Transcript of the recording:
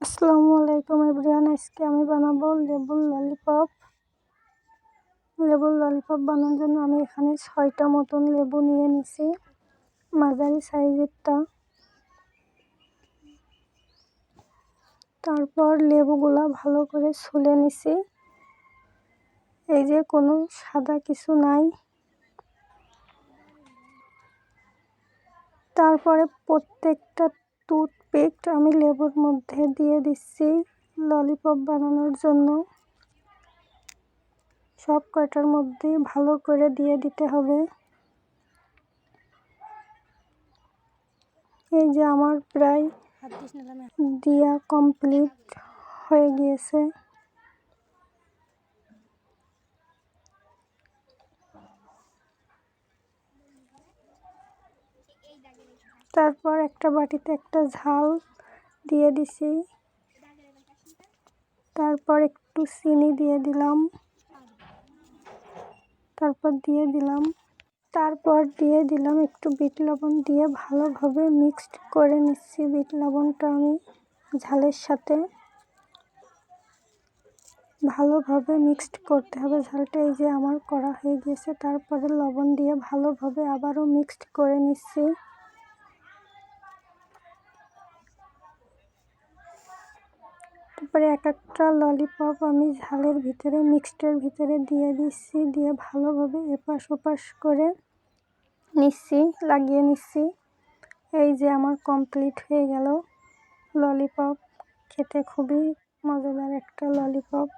আসসালামু আলাইকুম এভরিওয়ান। আজকে আমি বানাবো লেবুর ললিপপ। বানানোর জন্য আমি এখানে 6টা মতন লেবু নিয়ে নিছি, মাঝারি সাইজেরটা। তারপর লেবুগুলা ভালো করে ছুলে নিছি। এই যে কোনো সাদা কিছু নাই। তারপরে প্রত্যেকটা টুথপিক আমি লেবুর মধ্যে দিয়ে দিচ্ছি ললিপপ বানানোর জন্য। সব কয়টার মধ্যে ভালো করে দিয়ে দিতে হবে। এই যে আমার প্রায় দিয়া কমপ্লিট হয়ে গিয়েছে। তারপর একটা বাটিতে একটা ঝাল দিয়ে দিছি। তারপর একটু চিনি দিয়ে দিলাম। তারপর দিয়ে দিলাম একটু বিট লবণ দিয়ে ভালোভাবে মিক্সড করে নিচ্ছি। বিট লবণটা আমি ঝালের সাথে ভালোভাবে মিক্সড করতে হবে ঝালটা। এই যে আমার করা হয়ে গেছে। তারপরে লবণ দিয়ে ভালোভাবে আবারও মিক্সড করে নিচ্ছি। তারপরে এক একটা ললিপপ আমি ঝালের ভিতরে মিক্সডের ভিতরে দিয়ে দিচ্ছি, দিয়ে ভালোভাবে এপাশ ওপাশ করে লাগিয়ে নিচ্ছি। এই যে আমার কমপ্লিট হয়ে গেল ললিপপ। খেতে খুবই মজাদার একটা ললিপপ।